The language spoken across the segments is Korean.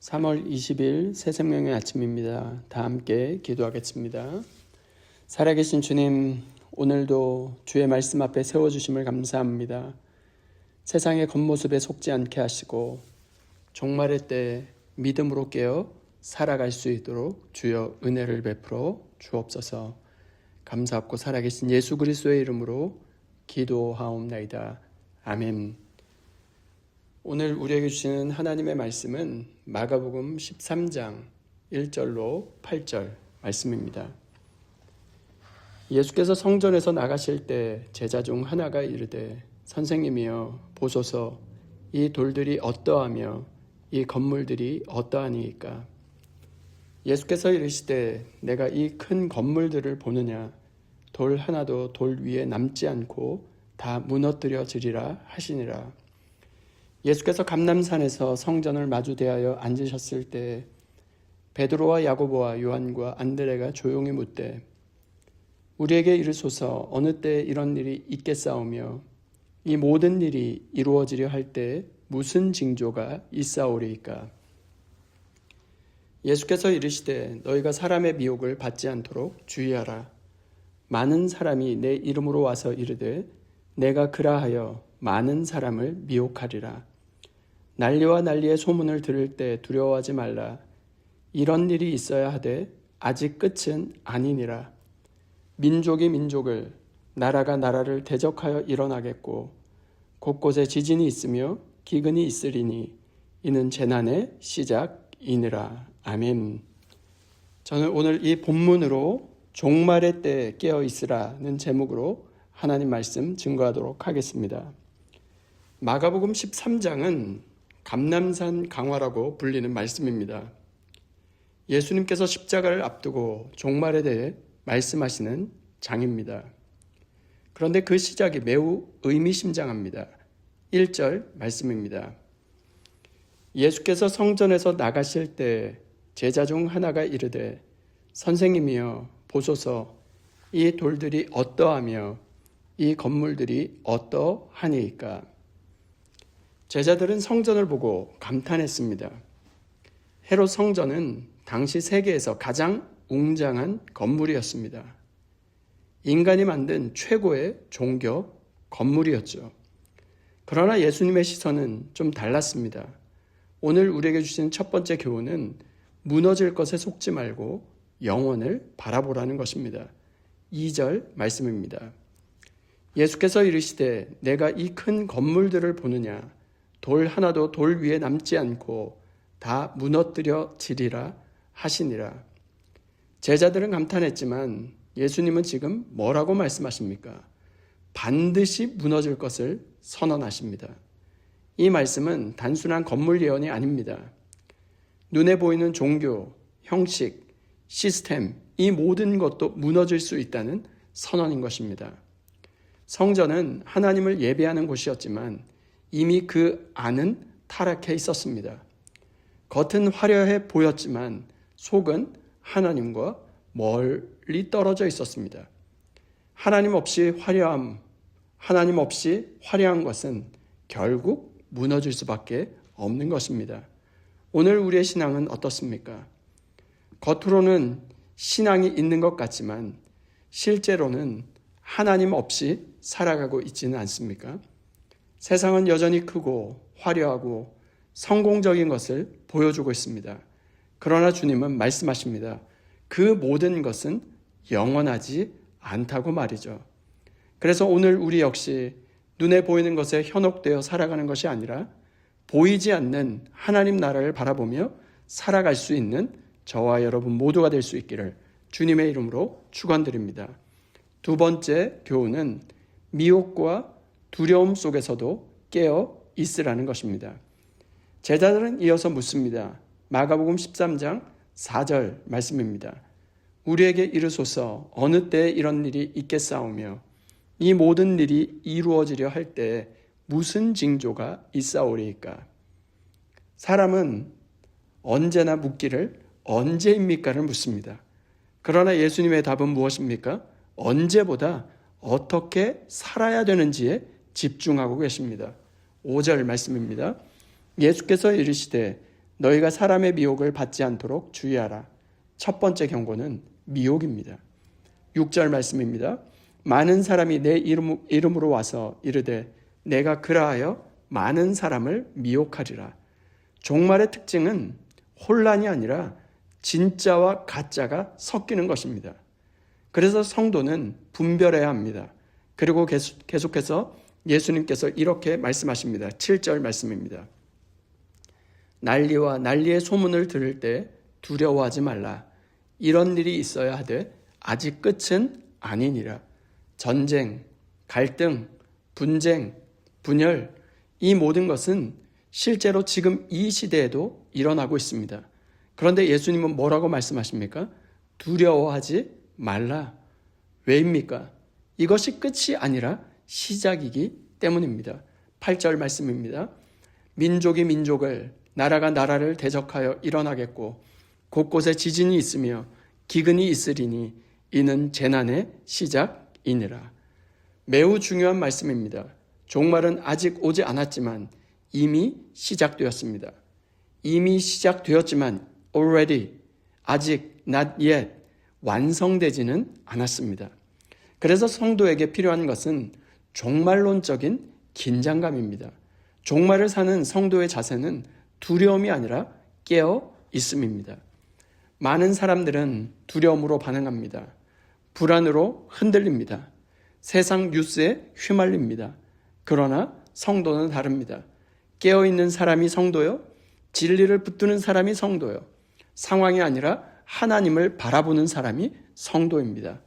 3월 20일 새생명의 아침입니다. 다 함께 기도하겠습니다. 살아계신 주님, 오늘도 주의 말씀 앞에 세워주심을 감사합니다. 세상의 겉모습에 속지 않게 하시고 종말의 때 믿음으로 깨어 살아갈 수 있도록 주여 은혜를 베풀어 주옵소서. 감사하고 살아계신 예수 그리스도의 이름으로 기도하옵나이다. 아멘. 오늘 우리에게 주시는 하나님의 말씀은 마가복음 13장 1절로 8절 말씀입니다. 예수께서 성전에서 나가실 때 제자 중 하나가 이르되 선생님이여 보소서 이 돌들이 어떠하며 이 건물들이 어떠하니이까. 예수께서 이르시되 내가 이 큰 건물들을 보느냐 돌 하나도 돌 위에 남지 않고 다 무너뜨려지리라 하시니라. 예수께서 감람산에서 성전을 마주 대하여 앉으셨을 때 베드로와 야고보와 요한과 안드레가 조용히 묻되 우리에게 이르소서 어느 때 이런 일이 있겠사오며 이 모든 일이 이루어지려 할 때 무슨 징조가 있사오리이까. 예수께서 이르시되 너희가 사람의 미혹을 받지 않도록 주의하라. 많은 사람이 내 이름으로 와서 이르되 내가 그라하여 많은 사람을 미혹하리라. 난리와 난리의 소문을 들을 때 두려워하지 말라. 이런 일이 있어야 하되 아직 끝은 아니니라. 민족이 민족을 나라가 나라를 대적하여 일어나겠고 곳곳에 지진이 있으며 기근이 있으리니 이는 재난의 시작이니라. 아멘. 저는 오늘 이 본문으로 종말의 때 깨어 있으라는 제목으로 하나님 말씀 증거하도록 하겠습니다. 마가복음 13장은 감람산 강화라고 불리는 말씀입니다. 예수님께서 십자가를 앞두고 종말에 대해 말씀하시는 장입니다. 그런데 그 시작이 매우 의미심장합니다. 1절 말씀입니다. 예수께서 성전에서 나가실 때 제자 중 하나가 이르되 선생님이여 보소서 이 돌들이 어떠하며 이 건물들이 어떠하니이까. 제자들은 성전을 보고 감탄했습니다. 헤롯 성전은 당시 세계에서 가장 웅장한 건물이었습니다. 인간이 만든 최고의 종교 건물이었죠. 그러나 예수님의 시선은 좀 달랐습니다. 오늘 우리에게 주신 첫 번째 교훈은 무너질 것에 속지 말고 영원을 바라보라는 것입니다. 2절 말씀입니다. 예수께서 이르시되 내가 이 큰 건물들을 보느냐 돌 하나도 돌 위에 남지 않고 다 무너뜨려지리라 하시니라. 제자들은 감탄했지만 예수님은 지금 뭐라고 말씀하십니까? 반드시 무너질 것을 선언하십니다. 이 말씀은 단순한 건물 예언이 아닙니다. 눈에 보이는 종교, 형식, 시스템, 이 모든 것도 무너질 수 있다는 선언인 것입니다. 성전은 하나님을 예배하는 곳이었지만 이미 그 안은 타락해 있었습니다. 겉은 화려해 보였지만 속은 하나님과 멀리 떨어져 있었습니다. 하나님 없이 화려한 것은 결국 무너질 수밖에 없는 것입니다. 오늘 우리의 신앙은 어떻습니까? 겉으로는 신앙이 있는 것 같지만 실제로는 하나님 없이 살아가고 있지는 않습니까? 세상은 여전히 크고 화려하고 성공적인 것을 보여주고 있습니다. 그러나 주님은 말씀하십니다. 그 모든 것은 영원하지 않다고 말이죠. 그래서 오늘 우리 역시 눈에 보이는 것에 현혹되어 살아가는 것이 아니라 보이지 않는 하나님 나라를 바라보며 살아갈 수 있는 저와 여러분 모두가 될 수 있기를 주님의 이름으로 축원드립니다. 두 번째 교훈은 미혹과 두려움 속에서도 깨어 있으라는 것입니다. 제자들은 이어서 묻습니다. 마가복음 13장 4절 말씀입니다. 우리에게 이르소서 어느 때 이런 일이 있겠사오며 이 모든 일이 이루어지려 할 때 무슨 징조가 있사오리이까. 사람은 언제나 묻기를 언제입니까를 묻습니다. 그러나 예수님의 답은 무엇입니까? 언제보다 어떻게 살아야 되는지에 집중하고 계십니다. 5절 말씀입니다. 예수께서 이르시되 너희가 사람의 미혹을 받지 않도록 주의하라. 첫 번째 경고는 미혹입니다. 6절 말씀입니다. 많은 사람이 내 이름으로 와서 이르되 내가 그라하여 많은 사람을 미혹하리라. 종말의 특징은 혼란이 아니라 진짜와 가짜가 섞이는 것입니다. 그래서 성도는 분별해야 합니다. 그리고 계속해서 예수님께서 이렇게 말씀하십니다. 7절 말씀입니다. 난리와 난리의 소문을 들을 때 두려워하지 말라. 이런 일이 있어야 하되 아직 끝은 아니니라. 전쟁, 갈등, 분쟁, 분열, 이 모든 것은 실제로 지금 이 시대에도 일어나고 있습니다. 그런데 예수님은 뭐라고 말씀하십니까? 두려워하지 말라. 왜입니까? 이것이 끝이 아니라 시작이기 때문입니다. 8절 말씀입니다. 민족이 민족을, 나라가 나라를 대적하여 일어나겠고 곳곳에 지진이 있으며 기근이 있으리니 이는 재난의 시작이니라. 매우 중요한 말씀입니다. 종말은 아직 오지 않았지만 이미 시작되었습니다. 이미 시작되었지만 already, 아직 not yet, 완성되지는 않았습니다. 그래서 성도에게 필요한 것은 종말론적인 긴장감입니다. 종말을 사는 성도의 자세는 두려움이 아니라 깨어 있음입니다. 많은 사람들은 두려움으로 반응합니다. 불안으로 흔들립니다. 세상 뉴스에 휘말립니다. 그러나 성도는 다릅니다. 깨어있는 사람이 성도요. 진리를 붙드는 사람이 성도요. 상황이 아니라 하나님을 바라보는 사람이 성도입니다.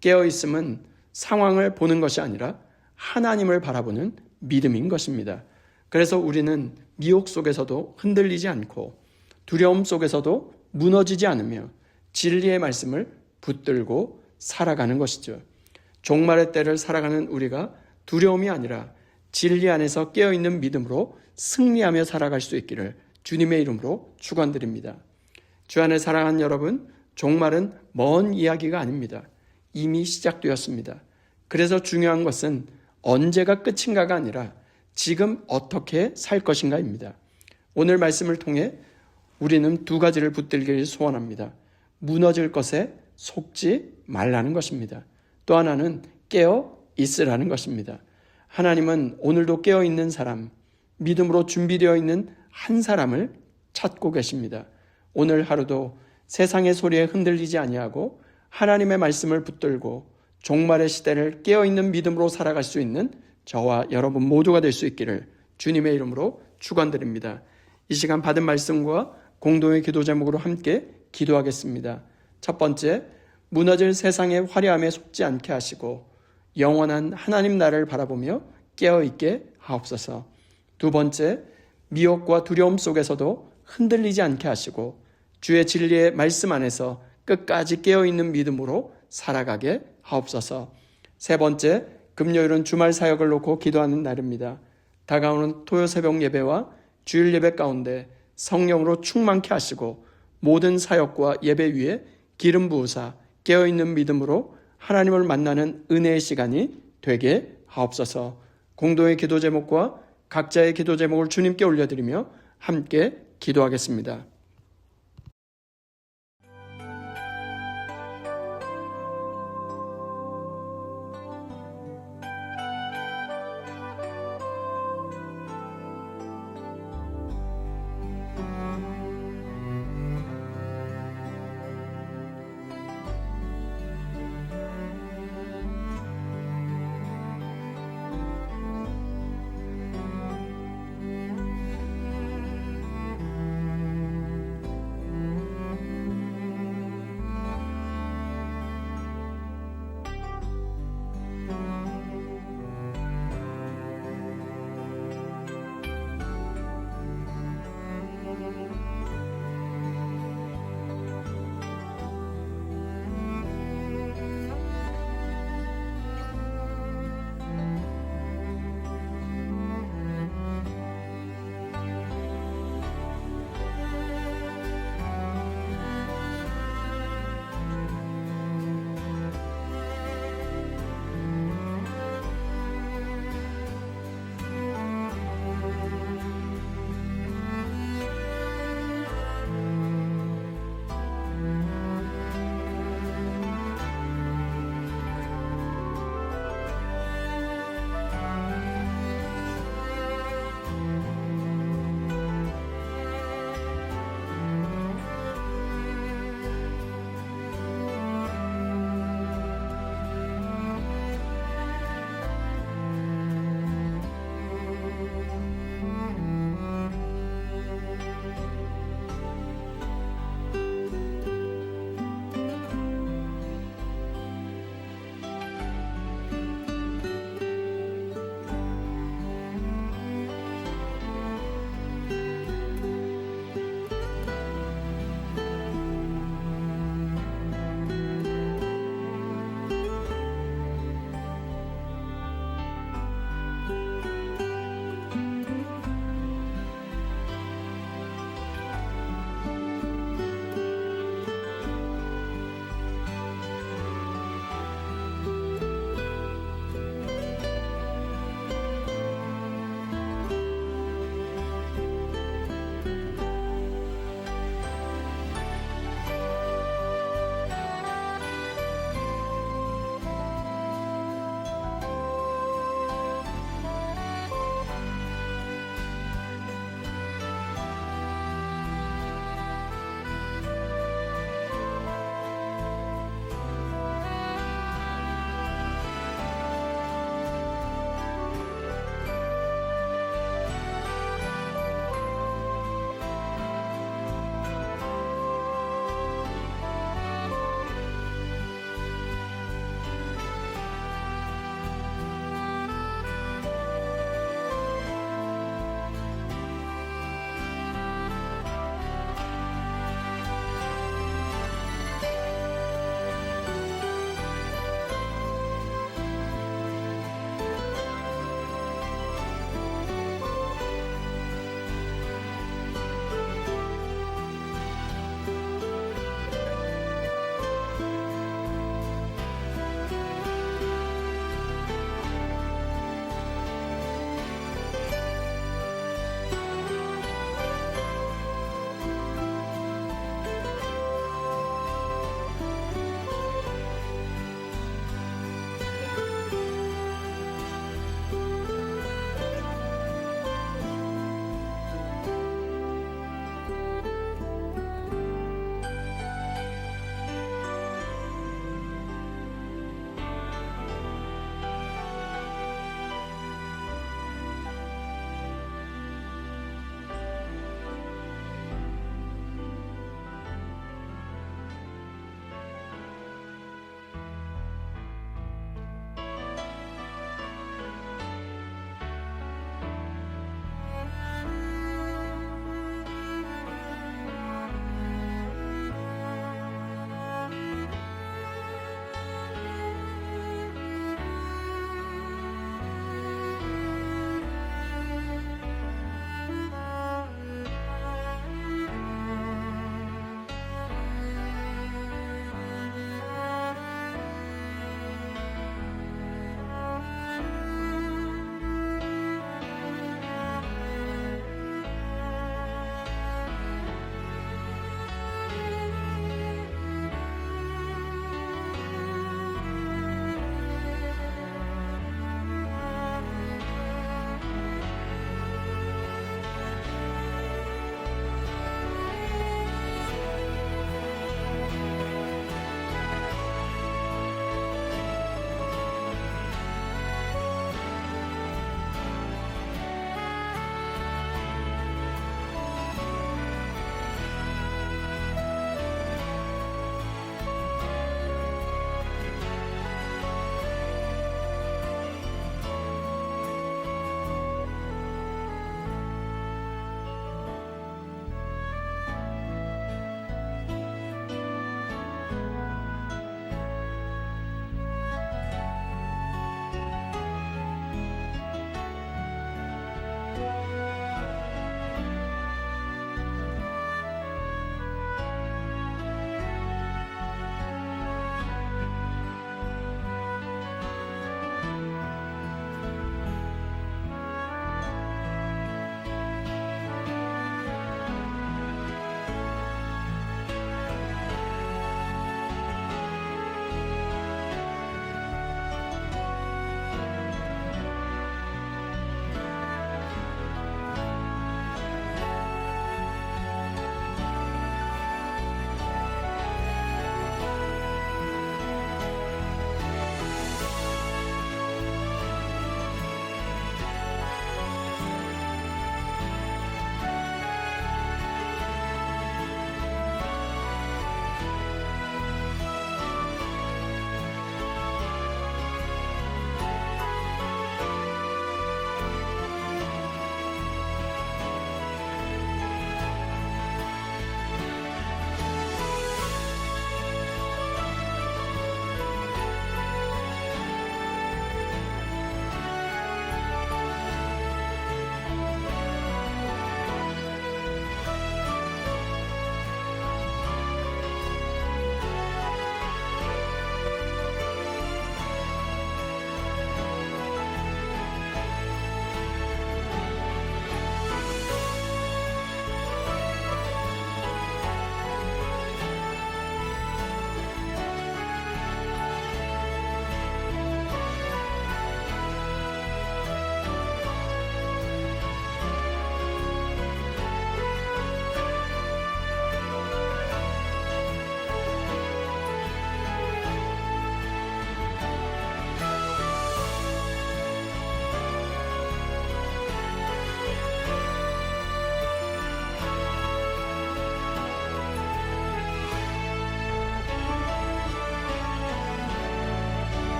깨어있음은 상황을 보는 것이 아니라 하나님을 바라보는 믿음인 것입니다. 그래서 우리는 미혹 속에서도 흔들리지 않고 두려움 속에서도 무너지지 않으며 진리의 말씀을 붙들고 살아가는 것이죠. 종말의 때를 살아가는 우리가 두려움이 아니라 진리 안에서 깨어있는 믿음으로 승리하며 살아갈 수 있기를 주님의 이름으로 축원드립니다. 주 안에 사랑하는 여러분, 종말은 먼 이야기가 아닙니다. 이미 시작되었습니다. 그래서 중요한 것은 언제가 끝인가가 아니라 지금 어떻게 살 것인가입니다. 오늘 말씀을 통해 우리는 두 가지를 붙들기를 소원합니다. 무너질 것에 속지 말라는 것입니다. 또 하나는 깨어 있으라는 것입니다. 하나님은 오늘도 깨어 있는 사람, 믿음으로 준비되어 있는 한 사람을 찾고 계십니다. 오늘 하루도 세상의 소리에 흔들리지 아니하고 하나님의 말씀을 붙들고 종말의 시대를 깨어있는 믿음으로 살아갈 수 있는 저와 여러분 모두가 될 수 있기를 주님의 이름으로 축원드립니다. 이 시간 받은 말씀과 공동의 기도 제목으로 함께 기도하겠습니다. 첫 번째, 무너질 세상의 화려함에 속지 않게 하시고 영원한 하나님 나라를 바라보며 깨어있게 하옵소서. 두 번째, 미혹과 두려움 속에서도 흔들리지 않게 하시고 주의 진리의 말씀 안에서 끝까지 깨어있는 믿음으로 살아가게 하옵소서. 세 번째, 금요일은 주말 사역을 놓고 기도하는 날입니다. 다가오는 토요 새벽 예배와 주일 예배 가운데 성령으로 충만케 하시고 모든 사역과 예배 위에 기름 부으사 깨어있는 믿음으로 하나님을 만나는 은혜의 시간이 되게 하옵소서. 공동의 기도 제목과 각자의 기도 제목을 주님께 올려드리며 함께 기도하겠습니다.